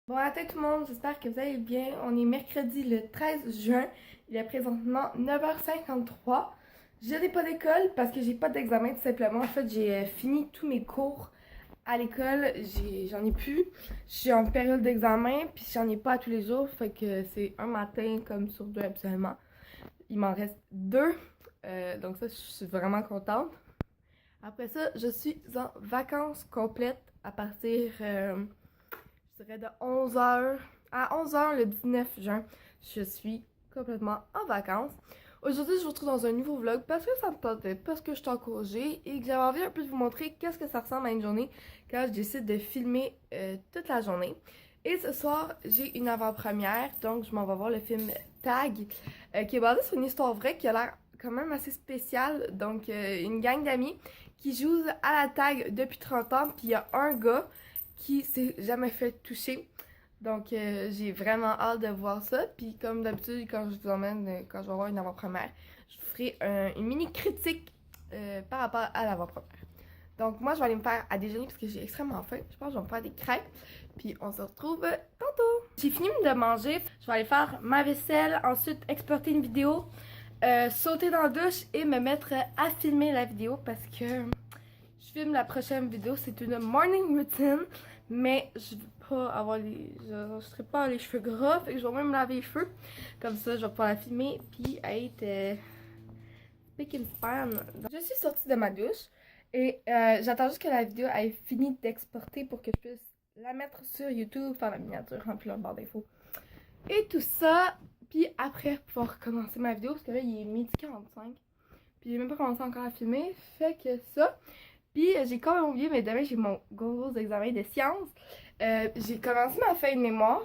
Bon matin tout le monde, j'espère que vous allez bien. On est mercredi le 13 juin. Il est présentement 9h53. Je n'ai pas d'école parce que j'ai pas d'examen tout simplement. En fait, j'ai fini tous mes cours à l'école. J'en ai plus. Je suis en période d'examen puis j'en ai pas tous les jours. Fait que c'est un matin comme sur deux habituellement. Il m'en reste deux. Donc ça, je suis vraiment contente. Après ça, je suis en vacances complètes à partir... je dirais de 11h à 11h le 19 juin. Je suis complètement en vacances. Aujourd'hui, je vous retrouve dans un nouveau vlog parce que ça me tentait, parce que je suis en congé et que j'avais envie un peu de vous montrer qu'est-ce que ça ressemble à une journée quand je décide de filmer toute la journée. Et ce soir, j'ai une avant-première, donc je m'en vais voir le film Tag, qui est basé sur une histoire vraie qui a l'air quand même assez spéciale. Donc, une gang d'amis qui jouent à la tag depuis 30 ans, puis il y a un gars qui s'est jamais fait toucher. Donc, j'ai vraiment hâte de voir ça. Puis, comme d'habitude, quand je vous emmène, quand je vais voir une avant-première, je vous ferai une mini critique par rapport à l'avant-première. Donc, moi, je vais aller me faire à déjeuner parce que j'ai extrêmement faim. Je pense que je vais me faire des crêpes. Puis, on se retrouve tantôt. J'ai fini de manger. Je vais aller faire ma vaisselle. Ensuite, exporter une vidéo. Sauter dans la douche et me mettre à filmer la vidéo parce que je filme la prochaine vidéo. C'est une morning routine. Mais je veux pas avoir les. Je serai pas les cheveux gras. Fait que je vais même me laver les cheveux. Comme ça, je vais pouvoir la filmer. Puis être big and fan. Donc, je suis sortie de ma douche. Et j'attends juste que la vidéo ait fini d'exporter pour que je puisse la mettre sur YouTube, faire la miniature, remplir le barre d'infos. Et tout ça. Puis après, pouvoir commencer ma vidéo. Parce que là, il est 12h45. Puis j'ai même pas commencé encore à filmer. Fait que ça. Puis j'ai quand même oublié, mais demain j'ai mon gros examen de sciences. J'ai commencé ma feuille de mémoire.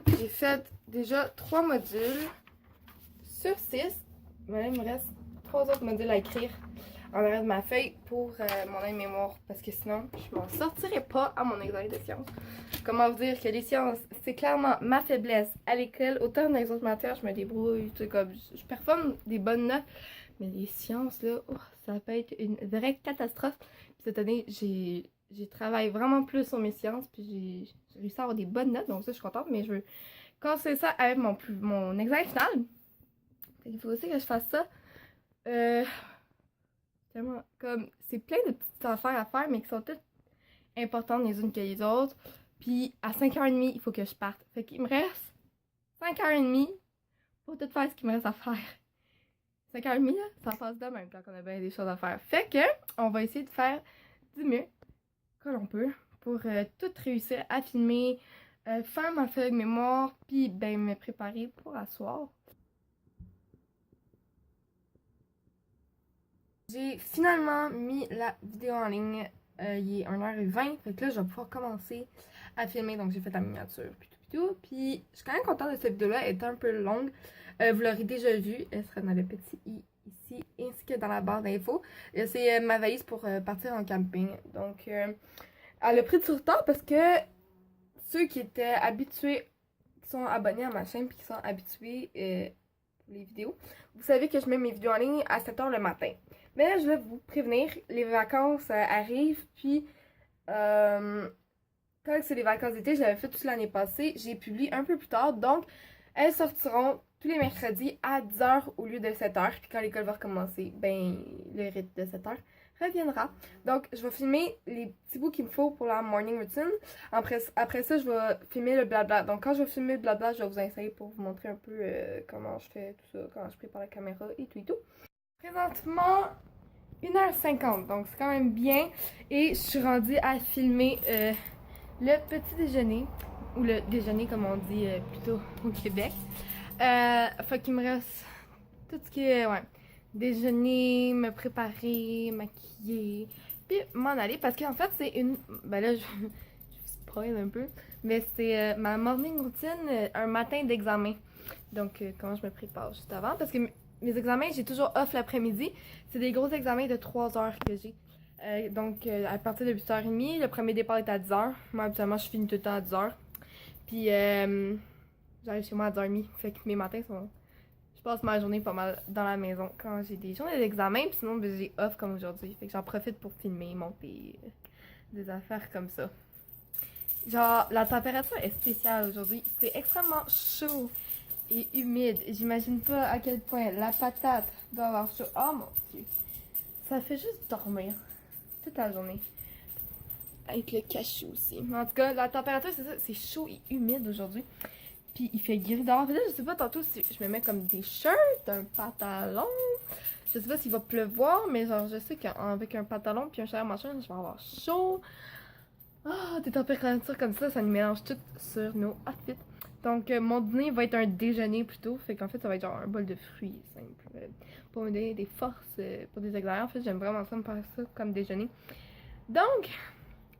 J'ai fait déjà 3 modules sur 6. Mais là, il me reste 3 autres modules à écrire en arrière de ma feuille pour mon aide mémoire. Parce que sinon, je m'en sortirai pas à mon examen de sciences. Comment vous dire que les sciences, c'est clairement ma faiblesse à l'école. Autant dans les autres matières, je me débrouille, tout comme je performe des bonnes notes. Mais les sciences, là, oh, ça peut être une vraie catastrophe. Puis cette année, j'ai travaillé vraiment plus sur mes sciences, puis j'ai réussi à avoir des bonnes notes, donc ça, je suis contente. Mais je veux casser ça avec mon examen final. Il faut aussi que je fasse ça. Tellement, comme, c'est plein de petites affaires à faire, mais qui sont toutes importantes les unes que les autres. Puis à 5h30, il faut que je parte. Fait qu'il me reste 5h30 pour tout faire ce qu'il me reste à faire. 5h30, là, ça passe de même quand on a bien des choses à faire. Fait que, on va essayer de faire du mieux que l'on peut pour tout réussir à filmer, faire ma feuille de mémoire, puis ben me préparer pour asseoir. J'ai finalement mis la vidéo en ligne. Il est 1h20, fait que là, je vais pouvoir commencer à filmer. Donc, j'ai fait la miniature, puis tout. Puis, je suis quand même contente de cette vidéo-là. Elle est un peu longue. Vous l'aurez déjà vue. Elle sera dans le petit i ici, ainsi que dans la barre d'infos. C'est ma valise pour partir en camping. Donc, elle a pris du retard parce que ceux qui étaient habitués, qui sont abonnés à ma chaîne, puis qui sont habitués pour les vidéos, vous savez que je mets mes vidéos en ligne à 7h le matin. Mais là, je vais vous prévenir, les vacances arrivent, puis quand c'est les vacances d'été, j'avais fait toute l'année passée, j'ai publié un peu plus tard, donc elles sortiront tous les mercredis à 10h au lieu de 7h, puis quand l'école va recommencer, ben le rythme de 7h reviendra. Donc, je vais filmer les petits bouts qu'il me faut pour la morning routine. Après ça, je vais filmer le blabla. Donc, quand je vais filmer le blabla, je vais vous installer pour vous montrer un peu comment je fais tout ça, comment je prépare la caméra et tout et tout. Présentement, 1h50, donc c'est quand même bien. Et je suis rendue à filmer le petit déjeuner, ou le déjeuner comme on dit plutôt au Québec. Fait qu'il me reste tout ce qui est, ouais, déjeuner, me préparer, maquiller, puis m'en aller. Parce qu'en fait, c'est une... Ben là, je spoil un peu, mais c'est ma morning routine, un matin d'examen. Donc, comment je me prépare juste avant. Parce que mes examens, j'ai toujours off l'après-midi. C'est des gros examens de 3 heures que j'ai. Donc, à partir de 8h30, le premier départ est à 10h. Moi, habituellement, je finis tout le temps à 10h. Puis, j'arrive chez moi à 10h30. Fait que mes matins sont... Je passe ma journée pas mal dans la maison quand j'ai des journées d'examen. Puis sinon, ben, j'ai off comme aujourd'hui. Fait que j'en profite pour filmer, monter des affaires comme ça. Genre, la température est spéciale aujourd'hui. C'est extrêmement chaud et humide. J'imagine pas à quel point la patate doit avoir chaud. Oh mon Dieu. Ça fait juste dormir toute la journée. Avec le cachou aussi. Mais en tout cas, la température, c'est ça. C'est chaud et humide aujourd'hui. Puis il fait gris dehors. Là, je sais pas tantôt si je me mets comme des shirts, un pantalon. Je sais pas s'il va pleuvoir, mais genre, je sais qu'avec un pantalon puis un shirt machin, je vais avoir chaud. Ah, des températures comme ça nous mélange tout sur nos outfits. Donc, mon dîner va être un déjeuner plutôt. Fait qu'en fait, ça va être genre un bol de fruits simple. Pour me donner des forces pour des exercices. En fait, j'aime vraiment ça, me faire ça comme déjeuner. Donc,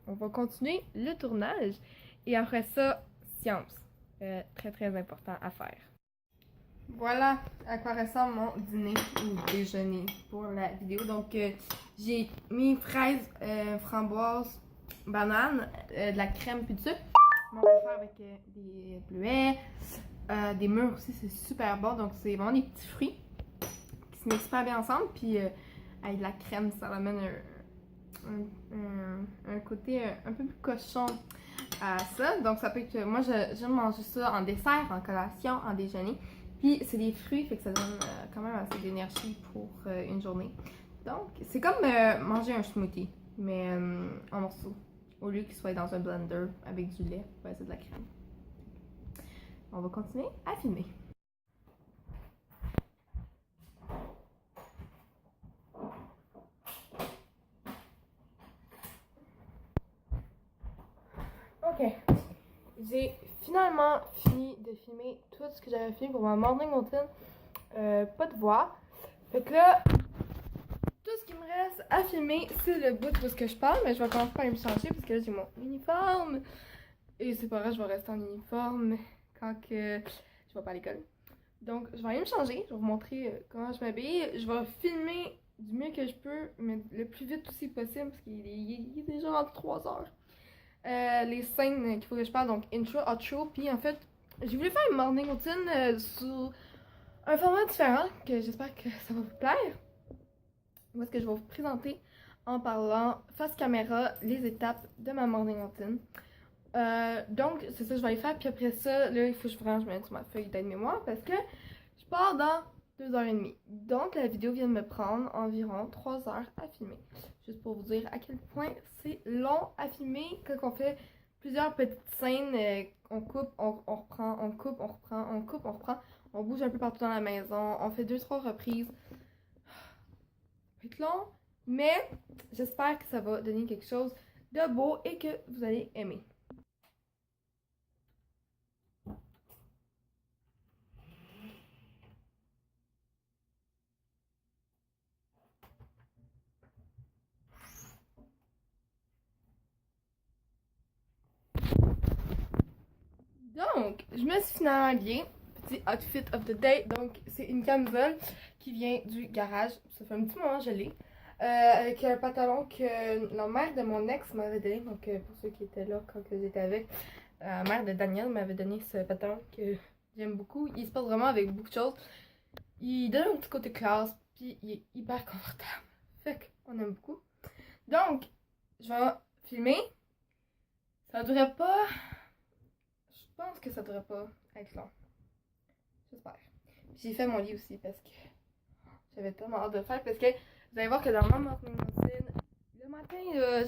on va continuer le tournage. Et après ça, science. Très très important à faire. Voilà à quoi ressemble mon dîner ou déjeuner pour la vidéo. Donc, j'ai mis fraises, framboises, bananes, de la crème puis du sucre. On va le faire avec des bleuets, des mûres aussi, c'est super bon. Donc, c'est vraiment des petits fruits qui se mixent super bien ensemble. Puis, avec de la crème, ça ramène un côté un peu plus cochon à ça. Donc, ça peut être. Moi, j'aime manger ça en dessert, en collation, en déjeuner. Puis, c'est des fruits, fait que ça donne quand même assez d'énergie pour une journée. Donc, c'est comme manger un smoothie, mais en morceaux. Au lieu qu'il soit dans un blender avec du lait, c'est de la crème. On va continuer à filmer. Ok. J'ai finalement fini de filmer tout ce que j'avais filmé pour ma morning routine. Pas de voix. Fait que là, tout ce qui me reste à filmer, c'est le bout de ce que je parle. Mais je vais commencer par me changer parce que là, j'ai mon uniforme. Et c'est pas vrai, je vais rester en uniforme quand que je vais pas à l'école. Donc, je vais aller me changer. Je vais vous montrer comment je m'habille. Je vais filmer du mieux que je peux, mais le plus vite aussi possible parce qu'il est déjà rendu 3 heures. Les scènes qu'il faut que je parle, donc intro, outro, puis en fait, j'ai voulu faire une morning routine sur un format différent, que j'espère que ça va vous plaire. Moi, ce que je vais vous présenter en parlant face caméra les étapes de ma morning routine. Donc, c'est ça que je vais aller faire, puis après ça, là, il faut que je me mette sur ma feuille d'aide-mémoire parce que je pars dans 2h30. Donc, la vidéo vient de me prendre environ 3 heures à filmer. Juste pour vous dire à quel point c'est long à filmer quand on fait plusieurs petites scènes. On coupe, on reprend, on coupe, on reprend, on coupe, on reprend. On bouge un peu partout dans la maison. On fait 2-3 reprises. Ça va être long, mais j'espère que ça va donner quelque chose de beau et que vous allez aimer. Donc, je me suis finalement habillée. Petit outfit of the day. Donc, c'est une camisole qui vient du garage. Ça fait un petit moment que je l'ai. Avec un pantalon que la mère de mon ex m'avait donné. Donc, pour ceux qui étaient là quand j'étais avec, la mère de Daniel m'avait donné ce pantalon que j'aime beaucoup. Il se passe vraiment avec beaucoup de choses. Il donne un petit côté classe. Puis, il est hyper confortable. Fait qu'on aime beaucoup. Donc, je vais filmer. Ça ne devrait pas. Je pense que ça devrait pas être long. J'espère. J'ai fait mon lit aussi parce que j'avais tellement hâte de le faire. Parce que vous allez voir que dans ma morning routine, le matin,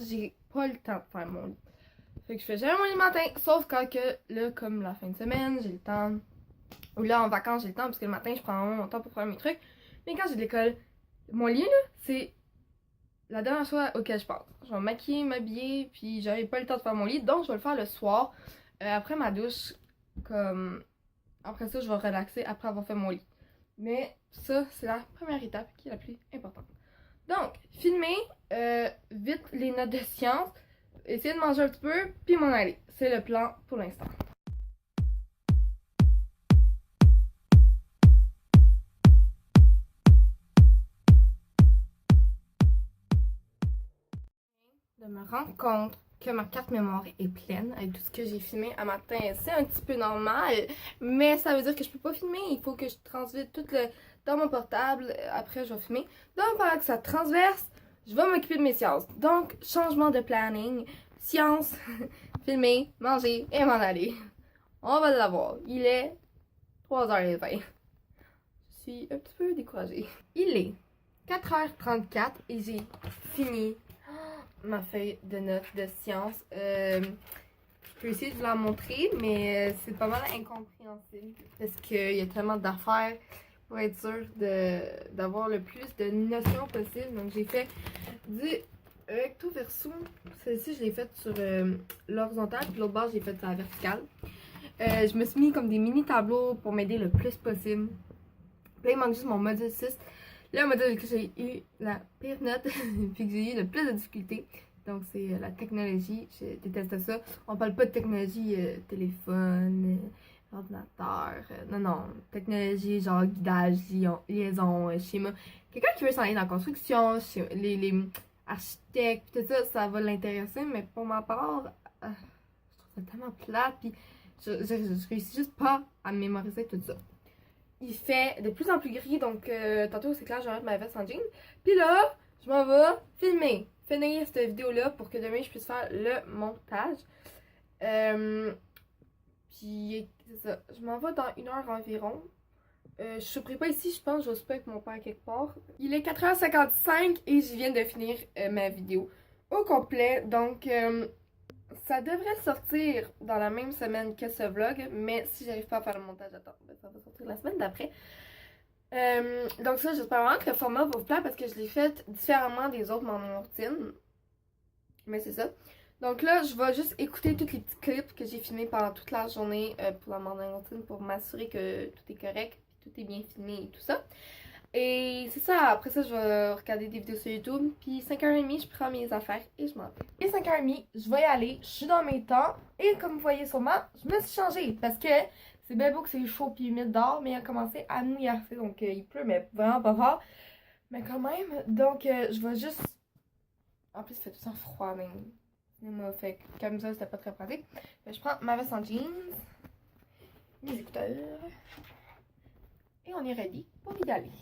j'ai pas le temps de faire mon lit. Fait que je fais jamais mon lit le matin, sauf quand que, là, comme la fin de semaine, j'ai le temps. Ou là, en vacances, j'ai le temps parce que le matin, je prends vraiment mon temps pour faire mes trucs. Mais quand j'ai de l'école, mon lit, là, c'est la dernière fois auquel je pense. Je vais me maquiller, m'habiller, puis j'avais pas le temps de faire mon lit, donc je vais le faire le soir. Après ma douche, comme après ça, je vais relaxer après avoir fait mon lit. Mais ça, c'est la première étape qui est la plus importante. Donc, filmer vite les notes de science, essayer de manger un petit peu, puis m'en aller. C'est le plan pour l'instant. De me rendre compte que ma carte mémoire est pleine avec tout ce que j'ai filmé à matin. C'est un petit peu normal, mais ça veut dire que je peux pas filmer. Il faut que je transvite tout dans mon portable. Après, je vais filmer. Donc, pendant que ça transverse, je vais m'occuper de mes sciences. Donc, changement de planning, sciences, filmer, manger et m'en aller. On va l'avoir. Il est 3h20. Je suis un petit peu découragée. Il est 4h34 et j'ai fini ma feuille de notes de sciences. Je peux essayer de vous la montrer, mais c'est pas mal incompréhensible parce qu'il y a tellement d'affaires pour être sûr d'avoir le plus de notions possible. Donc j'ai fait du recto verso. Celle-ci, je l'ai faite sur l'horizontale, puis l'autre bord, j'ai fait sur la verticale. Je me suis mis comme des mini tableaux pour m'aider le plus possible. Là, il manque juste mon module 6. Là, le module que j'ai eu la pire note, puis que j'ai eu le plus de difficultés. Donc, c'est la technologie. Je déteste ça. On parle pas de technologie téléphone, ordinateur. Non. Technologie genre guidage, liaison, schéma. Quelqu'un qui veut s'en aller dans la construction, les architectes, tout ça, ça va l'intéresser. Mais pour ma part, je trouve ça tellement plate. Puis, je réussis juste pas à mémoriser tout ça. Il fait de plus en plus gris, donc tantôt c'est clair, je vais mettre ma veste en jean. Puis là, je m'en vais finir cette vidéo-là pour que demain je puisse faire le montage. Puis c'est ça, je m'en vais dans 1 heure environ. Je souperai pas ici, je pense, je vais souper avec mon père quelque part. Il est 4h55 et je viens de finir ma vidéo au complet, donc ça devrait sortir dans la même semaine que ce vlog, mais si j'arrive pas à faire le montage, attends, ça va sortir la semaine d'après. Donc ça, j'espère vraiment que le format va vous plaire parce que je l'ai fait différemment des autres morning routines. Mais c'est ça. Donc là, je vais juste écouter tous les petits clips que j'ai filmés pendant toute la journée pour la morning routine pour m'assurer que tout est correct, tout est bien filmé et tout ça. Et c'est ça, après ça, je vais regarder des vidéos sur YouTube. Puis 5h30, je prends mes affaires et je m'en vais. Et 5h30, je vais y aller, je suis dans mes temps. Et comme vous voyez sûrement, je me suis changée parce que c'est bien beau que c'est chaud puis humide dehors, mais il a commencé à mouillarder. Donc il pleut, mais vraiment pas fort. Mais quand même, donc je vais juste... En plus, il fait tout le temps froid, même. Fait que comme ça, c'était pas très pratique. Fait que je prends ma veste en jeans, mes écouteurs. Et on est ready pour y aller.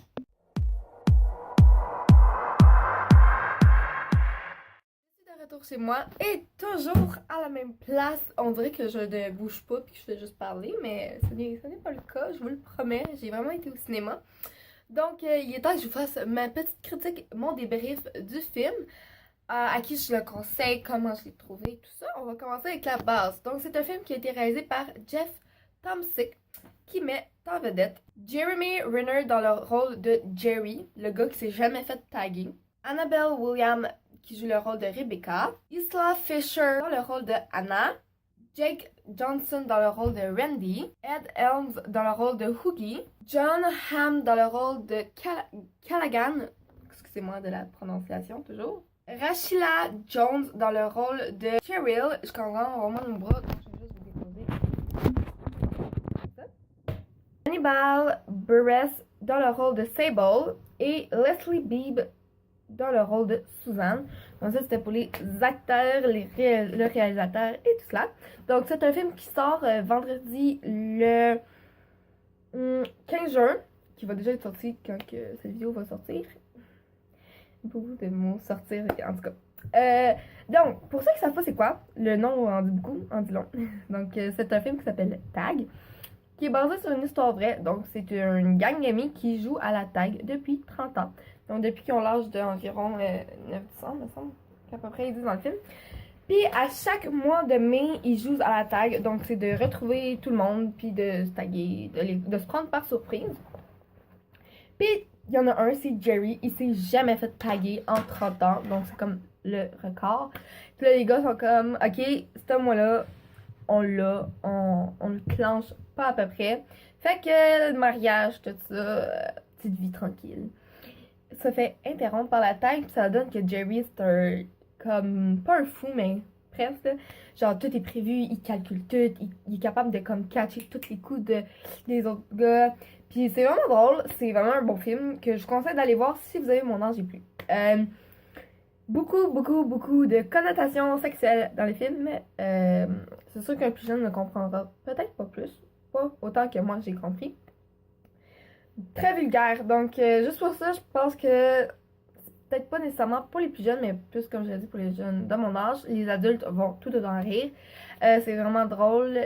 Retour chez moi et toujours à la même place. On dirait que je ne bouge pas puis que je fais juste parler, mais ce n'est pas le cas, je vous le promets. J'ai vraiment été au cinéma. Donc, il est temps que je vous fasse ma petite critique, mon débrief du film. À qui je le conseille, comment je l'ai trouvé, tout ça. On va commencer avec la base. Donc, c'est un film qui a été réalisé par Jeff Tomsic, qui met en vedette Jeremy Renner dans le rôle de Jerry, le gars qui s'est jamais fait taguer. Annabelle Williams qui joue le rôle de Rebecca, Isla Fisher dans le rôle de Anna, Jake Johnson dans le rôle de Randy, Ed Helms dans le rôle de Hoogie, John Hamm dans le rôle de Callaghan, excusez-moi de la prononciation toujours, Rashila Jones dans le rôle de Cheryl, je comprends vraiment mon bras, donc je vais juste vous déposer. Hannibal Buress dans le rôle de Sable et Leslie Bibb dans le rôle de Suzanne. Donc ça, c'était pour les acteurs, le réalisateur et tout cela. Donc c'est un film qui sort vendredi le 15 juin, qui va déjà être sorti quand cette vidéo va sortir. Beaucoup de mots sortir, en tout cas. Donc, pour ceux qui ne savent pas c'est quoi, le nom en dit beaucoup, en dit long. Donc c'est un film qui s'appelle Tag, qui est basé sur une histoire vraie. Donc c'est une gang d'amis qui joue à la tag depuis 30 ans. Donc depuis qu'ils ont l'âge d'environ 9-10 ans, me semble, qu'à peu près ils disent dans le film. Puis à chaque mois de mai, ils jouent à la tag. Donc c'est de retrouver tout le monde, puis de se taguer, de se prendre par surprise. Puis il y en a un, c'est Jerry. Il s'est jamais fait taguer en 30 ans. Donc c'est comme le record. Puis là les gars sont comme, ok, ce mois-là, on l'a, on le clenche pas à peu près. Fait que le mariage, tout ça, petite vie tranquille. Ça fait interrompre par la tête, puis ça donne que Jerry, c'est un, comme, pas un fou, mais presque. Genre, tout est prévu, il calcule tout, il est capable de, comme, catcher tous les coups des autres gars. Puis c'est vraiment drôle, c'est vraiment un bon film que je vous conseille d'aller voir si vous avez mon âge et plus. Beaucoup de connotations sexuelles dans les films. C'est sûr qu'un plus jeune ne comprendra peut-être pas plus, pas autant que moi j'ai compris. Très vulgaire, donc juste pour ça, je pense que c'est peut-être pas nécessairement pour les plus jeunes, mais plus comme je l'ai dit pour les jeunes de mon âge. Les adultes vont tout autant rire. C'est vraiment drôle.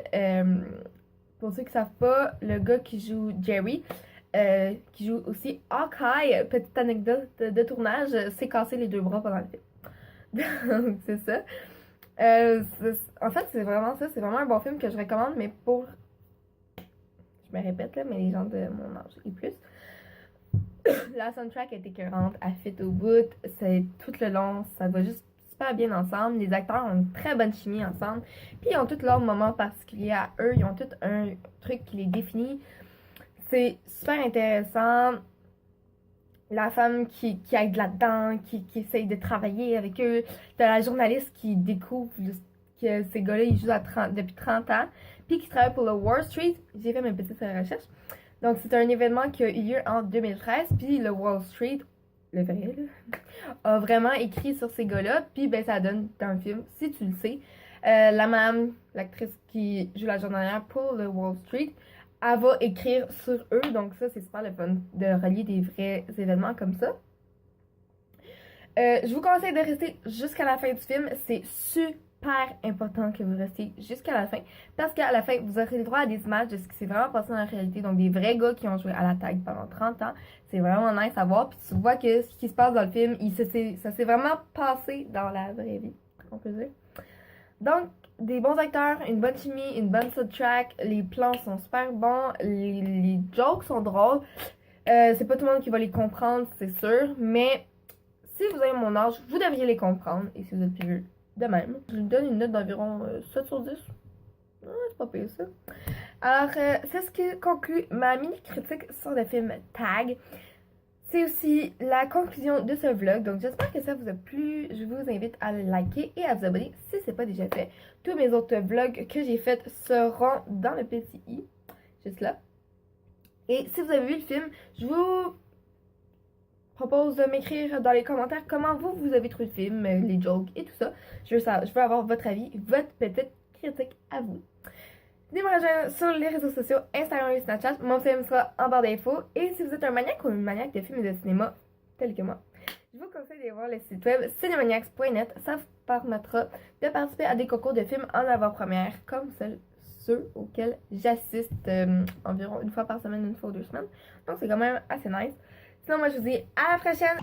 Pour ceux qui savent pas, le gars qui joue Jerry, qui joue aussi Hawkeye, petite anecdote de tournage, s'est cassé les 2 bras pendant le film. Donc c'est ça. En fait, c'est vraiment ça. C'est vraiment un bon film que je recommande, mais pour... Je me répète là, mais les gens de mon âge et plus. La soundtrack est écœurante, elle fit au bout, c'est tout le long, ça va juste super bien ensemble. Les acteurs ont une très bonne chimie ensemble, puis ils ont tous leur moment particulier à eux, ils ont tous un truc qui les définit. C'est super intéressant. La femme qui aide là-dedans, qui essaye de travailler avec eux. T'as la journaliste qui découvre que ces gars-là, ils jouent depuis 30 ans, puis qui travaille pour le Wall Street. J'ai fait mes petites recherches. Donc, c'est un événement qui a eu lieu en 2013, puis le Wall Street, le vrai, là, a vraiment écrit sur ces gars-là, puis ben ça donne dans le film, si tu le sais. La madame, l'actrice qui joue la journalière pour le Wall Street, elle va écrire sur eux, donc ça, c'est super le fun de relier des vrais événements comme ça. Je vous conseille de rester jusqu'à la fin du film, c'est super important que vous restiez jusqu'à la fin, parce qu'à la fin, vous aurez le droit à des images de ce qui s'est vraiment passé dans la réalité, donc des vrais gars qui ont joué à la tag pendant 30 ans. C'est vraiment nice à voir, puis tu vois que ce qui se passe dans le film, ça s'est vraiment passé dans la vraie vie, on peut dire. Donc, des bons acteurs, une bonne chimie, une bonne soundtrack, les plans sont super bons, les jokes sont drôles. C'est pas tout le monde qui va les comprendre, c'est sûr, mais si vous avez mon âge, vous devriez les comprendre, et si vous êtes plus vieux, de même. Je lui donne une note d'environ 7 sur 10. C'est pas pire ça. Alors, c'est ce qui conclut ma mini critique sur le film Tag. C'est aussi la conclusion de ce vlog. Donc, j'espère que ça vous a plu. Je vous invite à le liker et à vous abonner si ce n'est pas déjà fait. Tous mes autres vlogs que j'ai faits seront dans le petit i, juste là. Et si vous avez vu le film, je vous propose de m'écrire dans les commentaires comment vous avez trouvé le film, les jokes et tout ça. Je veux avoir votre avis, votre petite critique à vous. Venez me rejoindre sur les réseaux sociaux, Instagram et Snapchat. Mon film sera en barre d'infos. Et si vous êtes un maniaque ou une maniaque de films et de cinéma, tel que moi, je vous conseille d'aller voir le site web cinemaniacs.net. Ça vous permettra de participer à des concours de films en avant-première, comme ceux auxquels j'assiste environ une fois par semaine, une fois ou 2 semaines. Donc c'est quand même assez nice. Sinon, moi je vous dis à la prochaine.